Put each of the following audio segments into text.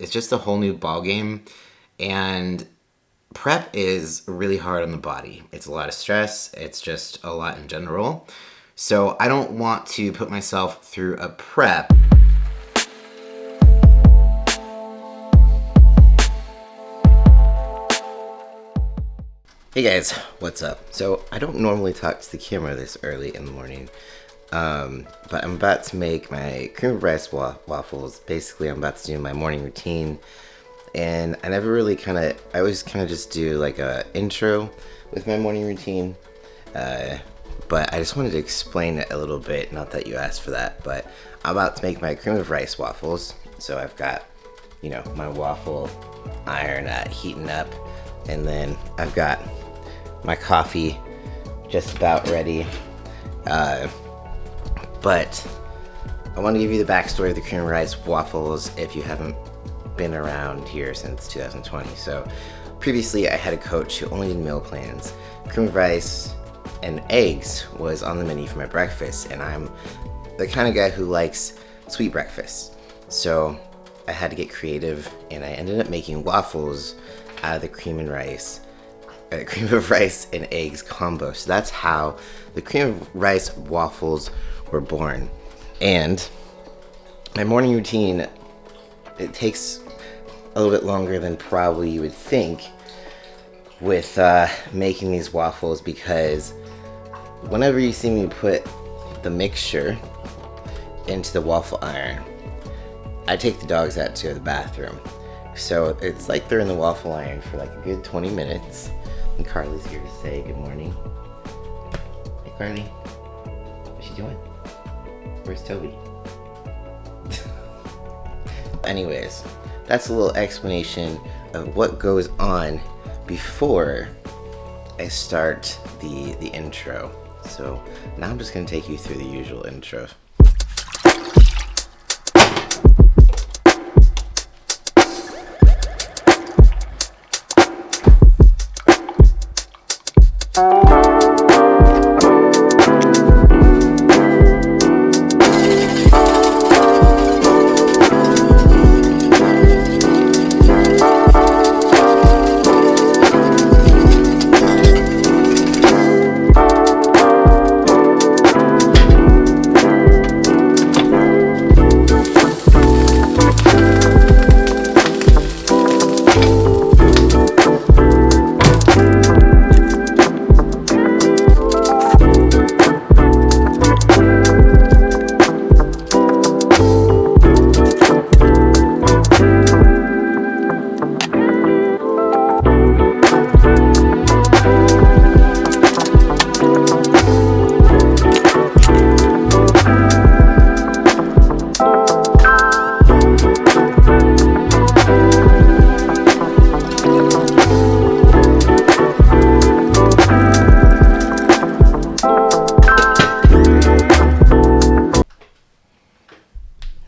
it's just a whole new ball game, and prep is really hard on the body. It's a lot of stress. It's just a lot in general. So I don't want to put myself through a prep. Hey guys, what's up? So I don't normally talk to the camera this early in the morning, but I'm about to make my cream of rice waffles. Basically, I'm about to do my morning routine, and I always kind of just do like a intro with my morning routine, but I just wanted to explain it a little bit, not that you asked for that, but I'm about to make my cream of rice waffles. So I've got, my waffle iron heating up, and then I've got my coffee just about ready. But I want to give you the backstory of the cream of rice waffles if you haven't been around here since 2020. So previously I had a coach who only did meal plans. Cream of rice and eggs was on the menu for my breakfast, and I'm the kind of guy who likes sweet breakfast. So I had to get creative, and I ended up making waffles out of the cream of rice and eggs combo. So that's how the cream of rice waffles were born. And my morning routine, it takes a little bit longer than probably you would think with making these waffles, because whenever you see me put the mixture into the waffle iron, I take the dogs out to the bathroom. So it's like they're in the waffle iron for like a good 20 minutes. And Carly's here to say good morning. Hey Carly, what's she doing? Where's Toby? Anyways, that's a little explanation of what goes on before I start the intro. So now I'm just gonna take you through the usual intro.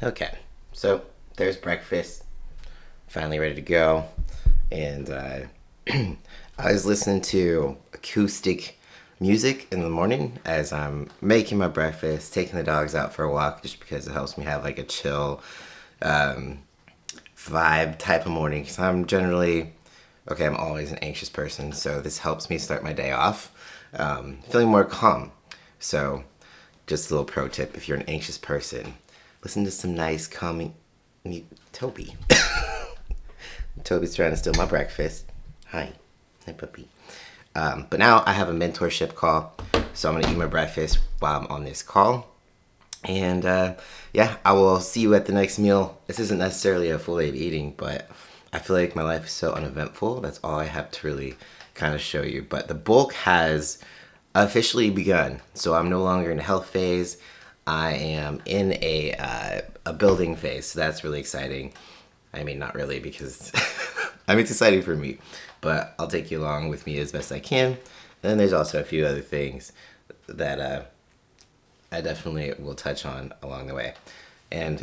Okay, so there's breakfast, finally ready to go, and I was listening to acoustic music in the morning as I'm making my breakfast, taking the dogs out for a walk, just because it helps me have like a chill vibe type of morning, because I'm always an anxious person, so this helps me start my day off feeling more calm. So just a little pro tip: if you're an anxious person, listen to some nice, calming... Toby. Toby's trying to steal my breakfast. Hi puppy. But now I have a mentorship call, so I'm going to eat my breakfast while I'm on this call. And I will see you at the next meal. This isn't necessarily a full day of eating, but I feel like my life is so uneventful. That's all I have to really kind of show you. But the bulk has officially begun, so I'm no longer in a health phase. I am in a building phase, so that's really exciting. I mean, not really, because it's exciting for me, but I'll take you along with me as best I can. And then there's also a few other things that I definitely will touch on along the way. And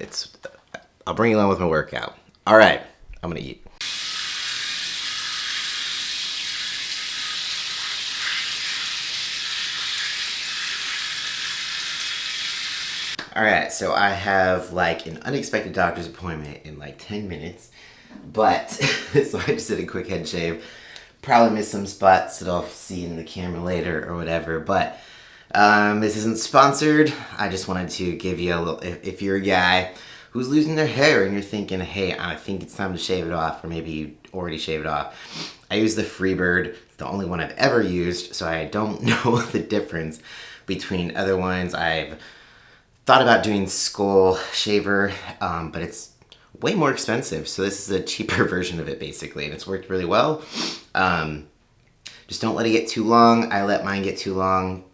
I'll bring you along with my workout. All right, I'm gonna eat. All right, so I have like an unexpected doctor's appointment in like 10 minutes. But, so I just did a quick head shave. Probably missed some spots that I'll see in the camera later or whatever, but this isn't sponsored. I just wanted to give you a little, if you're a guy who's losing their hair and you're thinking, hey, I think it's time to shave it off, or maybe you already shaved it off. I use the Freebird. It's the only one I've ever used, so I don't know the difference between other ones. I've thought about doing Skull Shaver, but it's way more expensive. So this is a cheaper version of it basically, and it's worked really well. Just don't let it get too long. I let mine get too long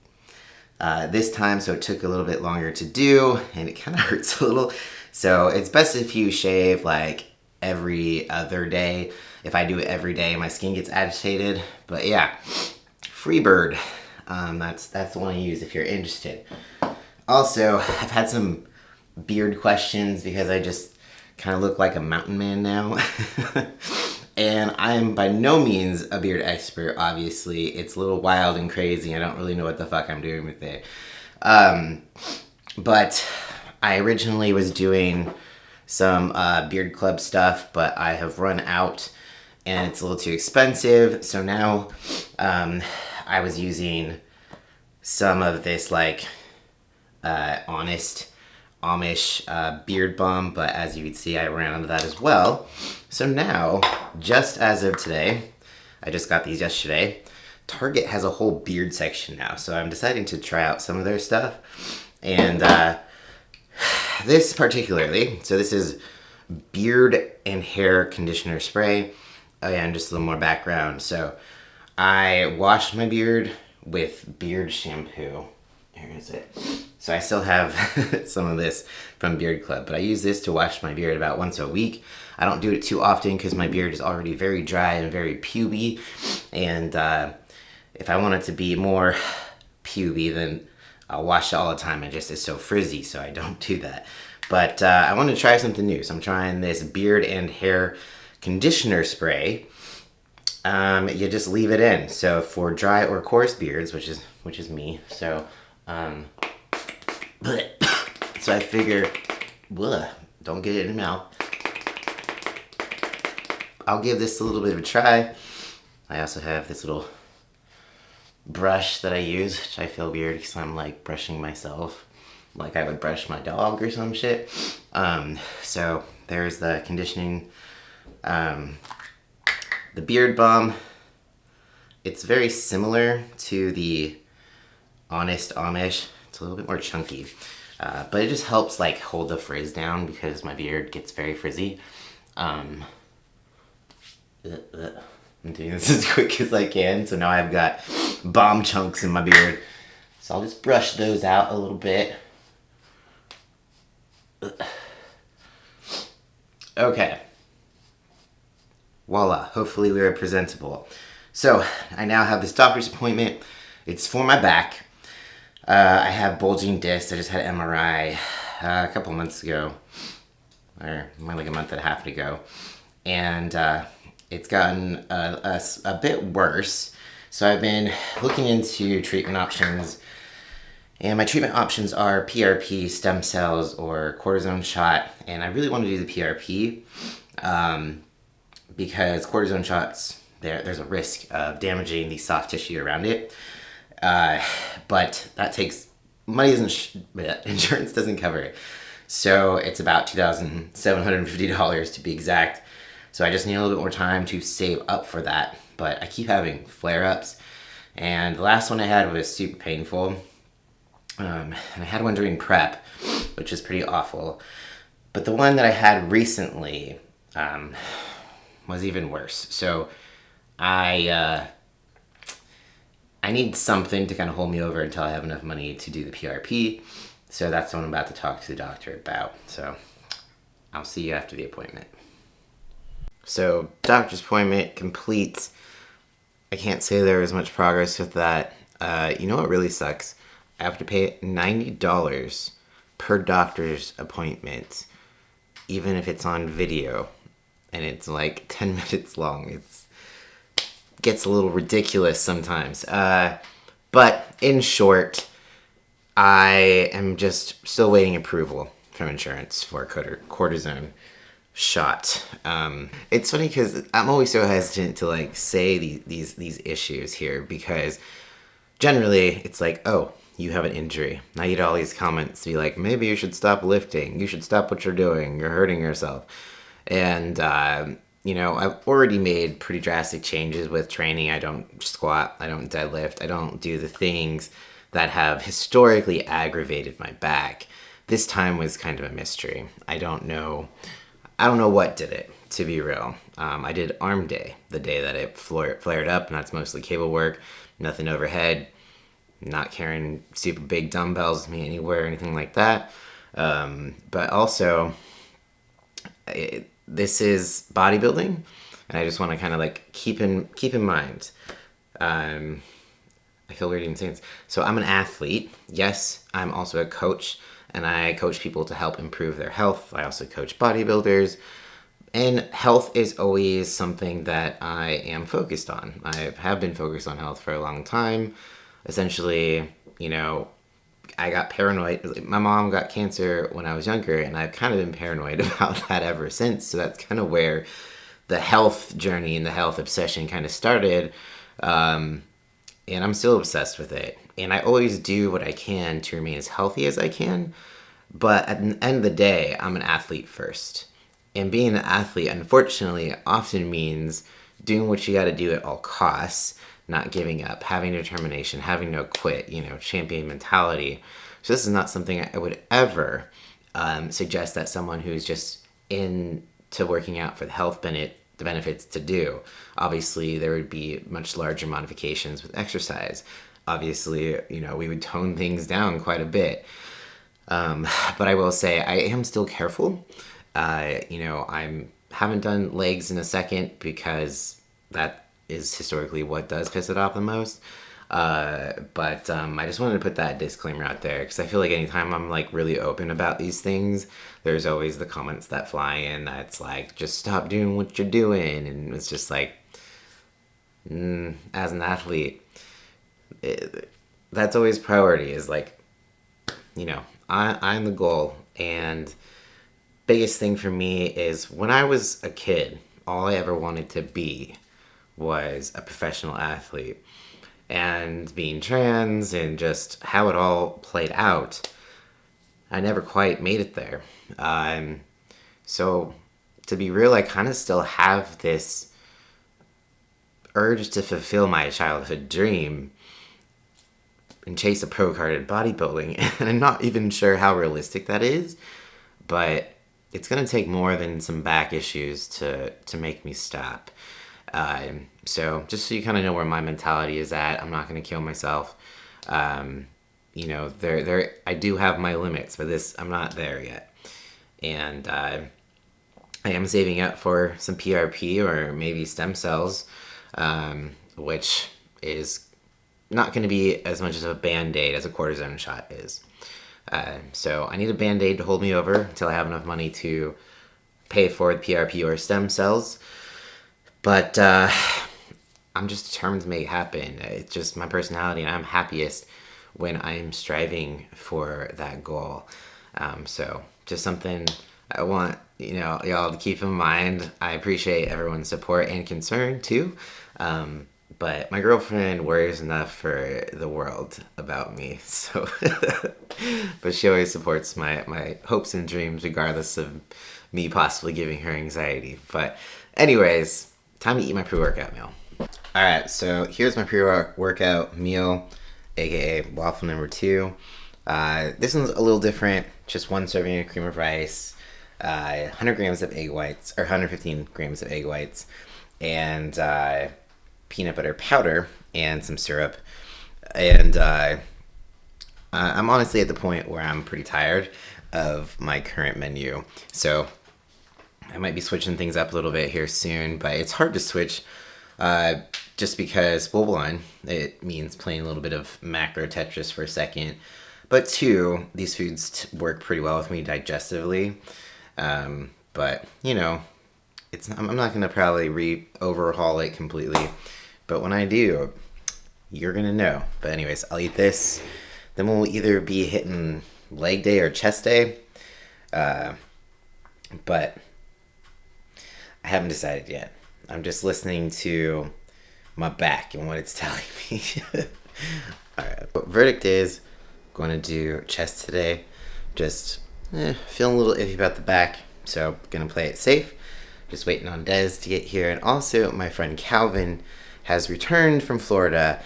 this time, so it took a little bit longer to do, and it kind of hurts a little. So it's best if you shave like every other day. If I do it every day, my skin gets agitated. But yeah, Freebird. That's the one I use if you're interested. Also, I've had some beard questions because I just kind of look like a mountain man now. And I'm by no means a beard expert, obviously. It's a little wild and crazy. I don't really know what the fuck I'm doing with it. But I originally was doing some beard club stuff, but I have run out and it's a little too expensive. So now I was using some of this like Honest Amish beard balm, but as you can see, I ran out of that as well. So now, just as of today, I just got these yesterday, Target has a whole beard section now, so I'm deciding to try out some of their stuff. And this particularly, so this is beard and hair conditioner spray. Oh yeah, and just a little more background. So I washed my beard with beard shampoo. Here is it. So I still have some of this from Beard Club, but I use this to wash my beard about once a week. I don't do it too often because my beard is already very dry and very puby, and if I want it to be more puby, then I'll wash it all the time. It's so frizzy, so I don't do that. But I want to try something new, so I'm trying this beard and hair conditioner spray. You just leave it in. So for dry or coarse beards, which is me, so so I figure, don't get it in the mouth. I'll give this a little bit of a try. I also have this little brush that I use, which I feel weird because I'm like brushing myself like I would brush my dog or some shit. So there's the conditioning, the beard balm. It's very similar to the Honest Amish. It's a little bit more chunky, but it just helps like hold the frizz down because my beard gets very frizzy. I'm doing this as quick as I can, so now I've got bomb chunks in my beard. So I'll just brush those out a little bit. Okay. Voila, hopefully we are presentable. So I now have this doctor's appointment. It's for my back. I have bulging discs. I just had an MRI a couple months ago, or like a month and a half ago, and it's gotten a bit worse. So I've been looking into treatment options, and my treatment options are PRP, stem cells, or cortisone shot, and I really want to do the PRP because cortisone shots, there's a risk of damaging the soft tissue around it. But that takes money. Insurance doesn't cover it, so it's about $2,750 to be exact. So I just need a little bit more time to save up for that. But I keep having flare-ups, and the last one I had was super painful. And I had one during prep, which is pretty awful. But the one that I had recently was even worse. So I need something to kind of hold me over until I have enough money to do the PRP. So that's what I'm about to talk to the doctor about. So I'll see you after the appointment. So doctor's appointment complete. I can't say there was much progress with that. You know what really sucks? I have to pay $90 per doctor's appointment, even if it's on video, and it's like 10 minutes long. It's gets a little ridiculous sometimes. But in short, I am just still waiting approval from insurance for cortisone shot. It's funny because I'm always so hesitant to like say these issues here, because generally it's like, oh, you have an injury. I get all these comments to be like, maybe you should stop lifting. You should stop what you're doing. You're hurting yourself. And, I've already made pretty drastic changes with training. I don't squat. I don't deadlift. I don't do the things that have historically aggravated my back. This time was kind of a mystery. I don't know what did it, to be real. I did arm day, the day that it flared up, and that's mostly cable work, nothing overhead, not carrying super big dumbbells with me anywhere or anything like that. But also, this is bodybuilding, and I just want to kind of like keep in mind. I feel weird even saying this. So I'm an athlete. Yes, I'm also a coach, and I coach people to help improve their health. I also coach bodybuilders. And health is always something that I am focused on. I have been focused on health for a long time. Essentially, I got paranoid. My mom got cancer when I was younger, and I've kind of been paranoid about that ever since. So that's kind of where the health journey and the health obsession kind of started. And I'm still obsessed with it. And I always do what I can to remain as healthy as I can. But at the end of the day, I'm an athlete first. And being an athlete, unfortunately, often means doing what you got to do at all costs, not giving up, having determination, having no quit, champion mentality. So this is not something I would ever suggest that someone who's just into working out for the benefits to do. Obviously, there would be much larger modifications with exercise. Obviously, we would tone things down quite a bit. But I will say I am still careful. I haven't done legs in a second because that is historically what does piss it off the most. But I just wanted to put that disclaimer out there, because I feel like anytime I'm like really open about these things, there's always the comments that fly in that's like, just stop doing what you're doing. And it's just like, as an athlete, that's always priority, is like, I'm the goal. And biggest thing for me is, when I was a kid, all I ever wanted to be was a professional athlete. And being trans and just how it all played out, I never quite made it there. So to be real, I kind of still have this urge to fulfill my childhood dream and chase a pro card in bodybuilding. And I'm not even sure how realistic that is, but it's going to take more than some back issues to make me stop. So just so you kind of know where my mentality is at, I'm not going to kill myself. I do have my limits, but I'm not there yet. And I am saving up for some PRP or maybe stem cells, which is not going to be as much as a Band-Aid as a cortisone shot is. So I need a Band-Aid to hold me over until I have enough money to pay for the PRP or stem cells. But I'm just determined to make it happen. It's just my personality, and I'm happiest when I'm striving for that goal. So just something I want y'all to keep in mind. I appreciate everyone's support and concern too. But my girlfriend worries enough for the world about me, so but she always supports my hopes and dreams regardless of me possibly giving her anxiety. But anyways, time to eat my pre-workout meal. Alright, so here's my pre-workout meal, aka waffle number 2. This one's a little different, just 1 serving of cream of rice, 100 grams of egg whites, or 115 grams of egg whites, and peanut butter powder and some syrup. And I'm honestly at the point where I'm pretty tired of my current menu, so I might be switching things up a little bit here soon, but it's hard to switch just because, well, 1, it means playing a little bit of macro Tetris for a second, but 2, these foods work pretty well with me digestively. But I'm not gonna probably overhaul it completely, but when I do, you're gonna know. But anyways, I'll eat this, then we'll either be hitting leg day or chest day. But I haven't decided yet. I'm just listening to my back and what it's telling me. Alright. Verdict is, going to do chest today. Just feeling a little iffy about the back, so gonna play it safe. Just waiting on Des to get here. And also, my friend Calvin has returned from Florida.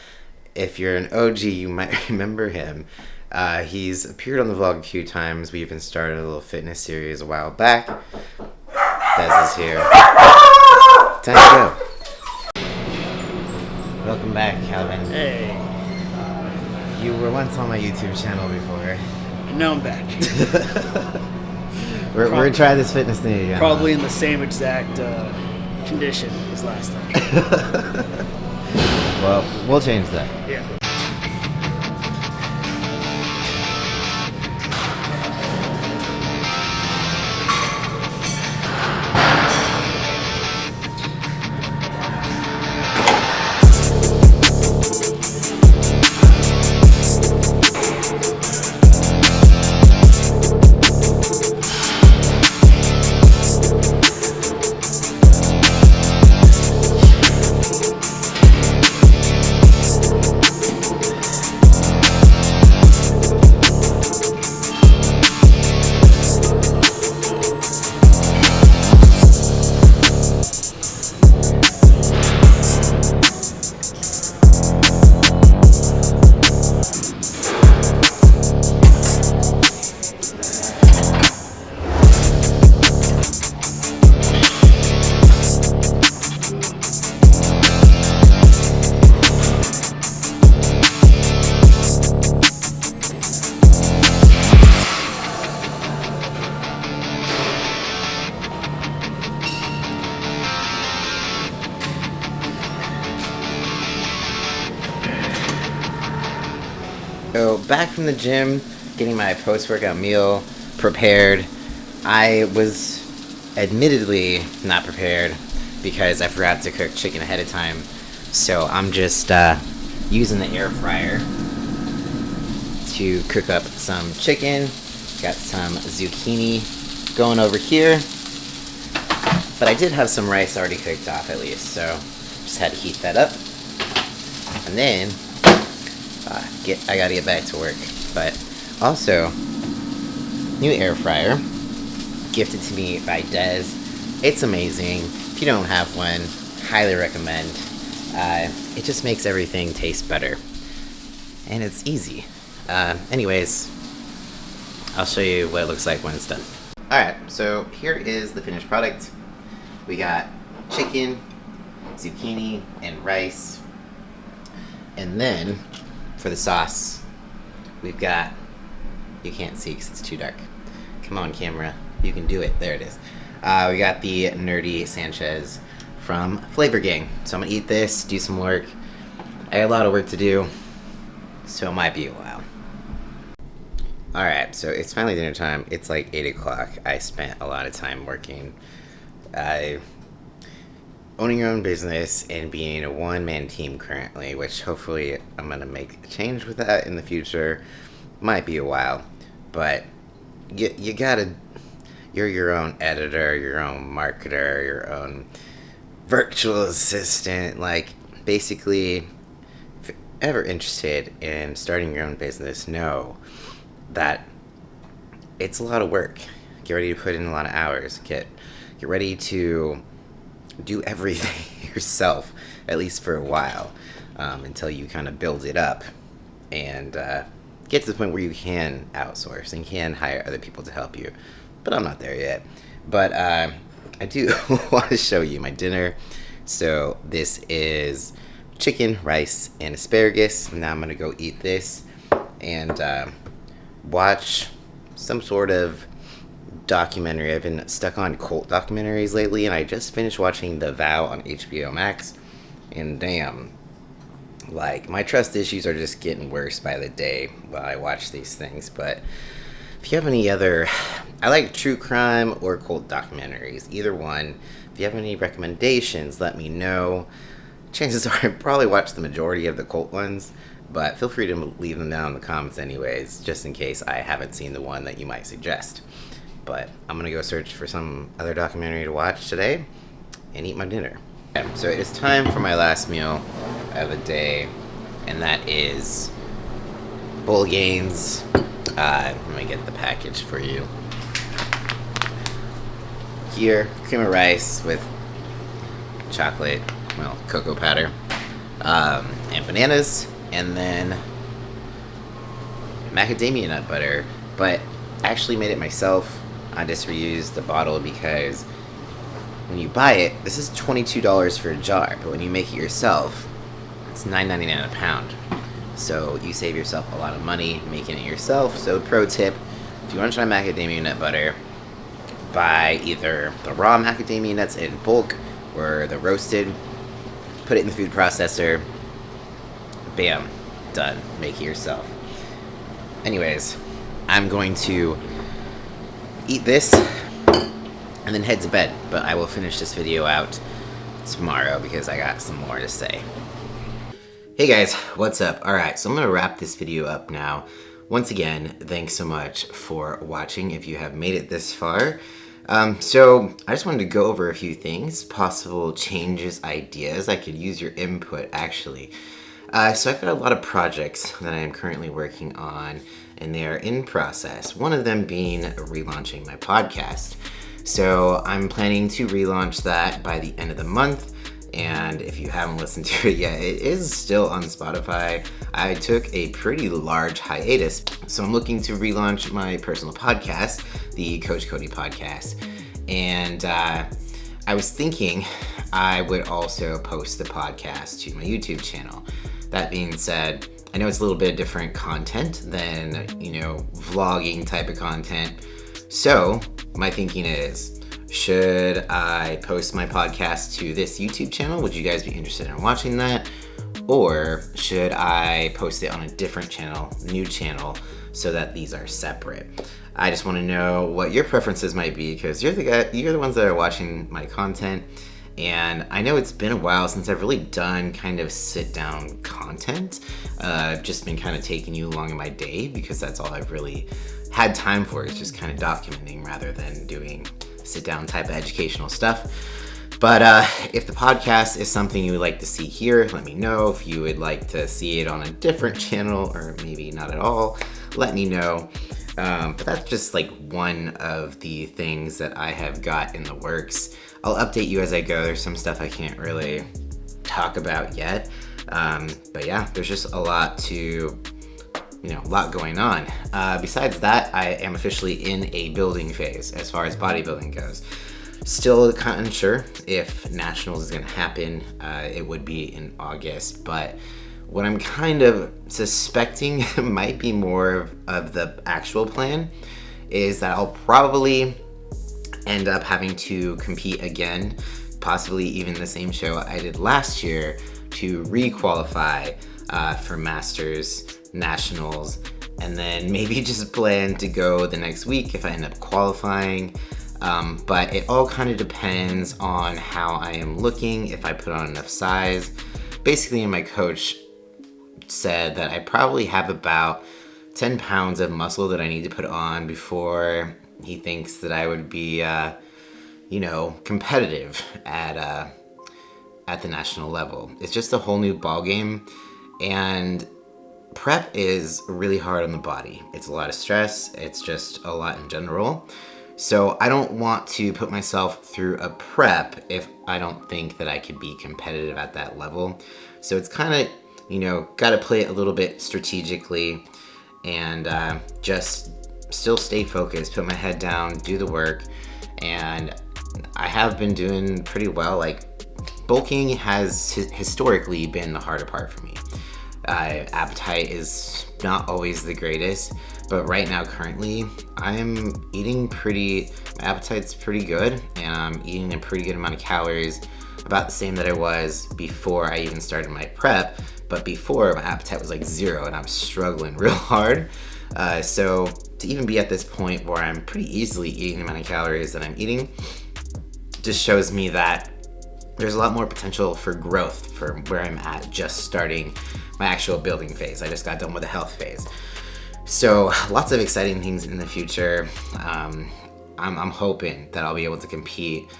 If you're an OG, you might remember him. He's appeared on the vlog a few times. We even started a little fitness series a while back. Des is here. Time to go. Welcome back, Calvin. Hey. You were once on my YouTube channel before. Now I'm back. We're gonna try this fitness thing again. Probably in the same exact condition as last time. Well, we'll change that. Yeah. So back from the gym, getting my post-workout meal prepared. I was admittedly not prepared because I forgot to cook chicken ahead of time. So I'm just using the air fryer to cook up some chicken. Got some zucchini going over here. But I did have some rice already cooked off at least, so just had to heat that up. And then I gotta get back to work. But also, new air fryer, gifted to me by Des. It's amazing. If you don't have one, highly recommend. It just makes everything taste better. And it's easy. Anyways, I'll show you what it looks like when it's done. Alright, so here is the finished product. We got chicken, zucchini, and rice. And then, for the sauce, we've got, you can't see because it's too dark. Come on, camera. You can do it. There it is. We got the Nerdy Sanchez from Flavor Gang. So I'm going to eat this, do some work. I got a lot of work to do, so it might be a while. Alright, so it's finally dinner time. It's like 8 o'clock. I spent a lot of time working. Owning your own business and being a one-man team currently, which hopefully I'm going to make a change with that in the future. Might be a while, but you gotta, you're your own editor, your own marketer, your own virtual assistant. Like, basically, if you're ever interested in starting your own business, know that it's a lot of work. Get ready to put in a lot of hours. Get ready to do everything yourself, at least for a while, until you kind of build it up and get to the point where you can outsource and can hire other people to help you. But I'm not there yet. But I do want to show you my dinner. So this is chicken, rice, and asparagus. Now I'm going to go eat this and watch some sort of documentary. I've been stuck on cult documentaries lately, and I just finished watching The Vow on HBO Max, and damn, like, my trust issues are just getting worse by the day while I watch these things. But if you have any other, I like true crime or cult documentaries, either one. If you have any recommendations, let me know. Chances are I probably watch the majority of the cult ones, but feel free to leave them down in the comments anyways, just in case I haven't seen the one that you might suggest. But I'm going to go search for some other documentary to watch today, and eat my dinner. So it is time for my last meal of the day, and that is Bulgains. Let me get the package for you. Here, cream of rice with chocolate, cocoa powder, and bananas, and then macadamia nut butter. But I actually made it myself. I just reused the bottle because when you buy it, this is $22 for a jar, but when you make it yourself, it's $9.99 a pound. So you save yourself a lot of money making it yourself. So pro tip, if you want to try macadamia nut butter, buy either the raw macadamia nuts in bulk or the roasted, put it in the food processor, bam, done, make it yourself. Anyways, I'm going to eat this and then head to bed, but I will finish this video out tomorrow because I got some more to say. Hey guys, what's up? Alright, so I'm going to wrap this video up now. Once again, thanks so much for watching if you have made it this far. So I just wanted to go over a few things, possible changes, ideas. I could use your input actually. So I've got a lot of projects that I am currently working on, and they are in process. One of them being relaunching my podcast. So I'm planning to relaunch that by the end of the month. And if you haven't listened to it yet, it is still on Spotify. I took a pretty large hiatus, so I'm looking to relaunch my personal podcast, the Coachcody podcast. And I was thinking I would also post the podcast to my YouTube channel. That being said, I know it's a little bit different content than, vlogging type of content. So my thinking is, should I post my podcast to this YouTube channel? Would you guys be interested in watching that? Or should I post it on a different channel, new channel, so that these are separate? I just want to know what your preferences might be, because you're the ones that are watching my content. And I know it's been a while since I've really done kind of sit down content. I've just been kind of taking you along in my day because that's all I've really had time for, is just kind of documenting rather than doing sit down type of educational stuff. But if the podcast is something you would like to see here, let me know. If you would like to see it on a different channel or maybe not at all, let me know. But that's just like one of the things that I have got in the works. I'll update you as I go. There's some stuff I can't really talk about yet. But yeah, there's just a lot going on. Besides that, I am officially in a building phase as far as bodybuilding goes. Still kind of unsure if Nationals is going to happen. It would be in August, but what I'm kind of suspecting might be more of the actual plan is that I'll probably end up having to compete again, possibly even the same show I did last year, to re-qualify for Masters, Nationals, and then maybe just plan to go the next week if I end up qualifying. But it all kind of depends on how I am looking, if I put on enough size. Basically, my coach said that I probably have about 10 pounds of muscle that I need to put on before he thinks that I would be, competitive at the national level. It's just a whole new ball game, and prep is really hard on the body. It's a lot of stress. It's just a lot in general. So I don't want to put myself through a prep if I don't think that I could be competitive at that level. So it's kind of, got to play it a little bit strategically and just still stay focused, put my head down, do the work. And I have been doing pretty well. Like, bulking has historically been the harder part for me. Appetite is not always the greatest, but right now currently I'm eating my appetite's pretty good, and I'm eating a pretty good amount of calories, about the same that I was before I even started my prep. But before, my appetite was like 0 and I'm struggling real hard. So to even be at this point where I'm pretty easily eating the amount of calories that I'm eating just shows me that there's a lot more potential for growth from where I'm at just starting my actual building phase. I just got done with the health phase. So lots of exciting things in the future. I'm hoping that I'll be able to compete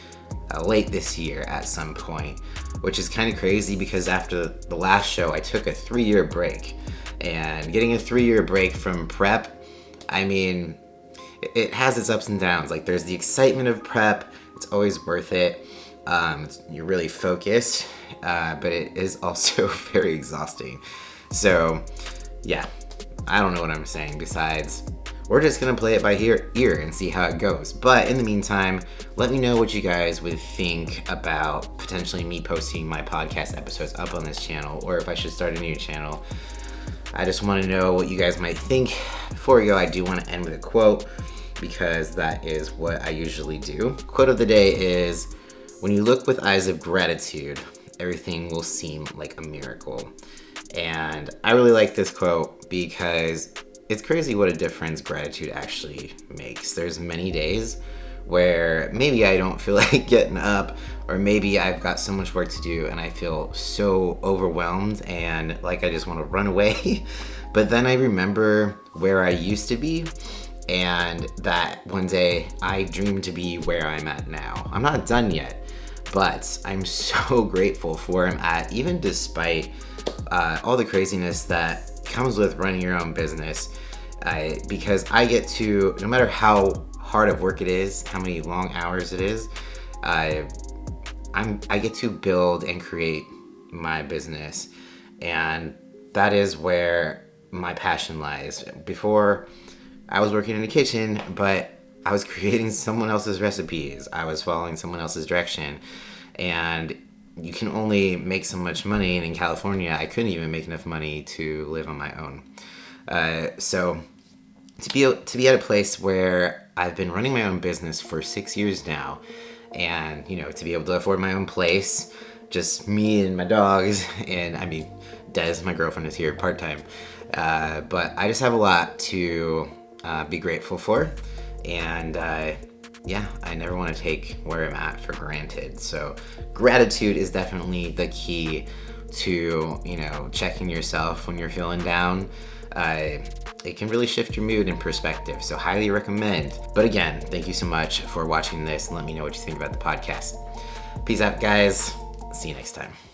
late this year at some point, which is kind of crazy because after the last show, I took a 3-year break. And getting a 3-year break from prep, I mean, it has its ups and downs. Like, there's the excitement of prep. It's always worth it. You're really focused, but it is also very exhausting. So, yeah, I don't know what I'm saying besides we're just going to play it by ear and see how it goes. But in the meantime, let me know what you guys would think about potentially me posting my podcast episodes up on this channel, or if I should start a new channel. I just want to know what you guys might think. Before we go, I do want to end with a quote because that is what I usually do. Quote of the day is, "When you look with eyes of gratitude, everything will seem like a miracle." And I really like this quote because it's crazy what a difference gratitude actually makes. There's many days where maybe I don't feel like getting up, or maybe I've got so much work to do and I feel so overwhelmed and like I just want to run away. But then I remember where I used to be, and that one day I dreamed to be where I'm at now. I'm not done yet, but I'm so grateful for where I'm at, even despite all the craziness that comes with running your own business. Because I get to, no matter how hard of work it is, how many long hours it is, I get to build and create my business, and that is where my passion lies. Before, I was working in the kitchen, but I was creating someone else's recipes. I was following someone else's direction, and you can only make so much money, and in California, I couldn't even make enough money to live on my own. So to be at a place where I've been running my own business for 6 years now, and to be able to afford my own place, just me and my dogs, and I mean, Des, my girlfriend, is here part-time, but I just have a lot to be grateful for, and I never want to take where I'm at for granted. So gratitude is definitely the key to checking yourself when you're feeling down. It can really shift your mood and perspective, so highly recommend. But again, thank you so much for watching this, and let me know what you think about the podcast. Peace out, guys. See you next time.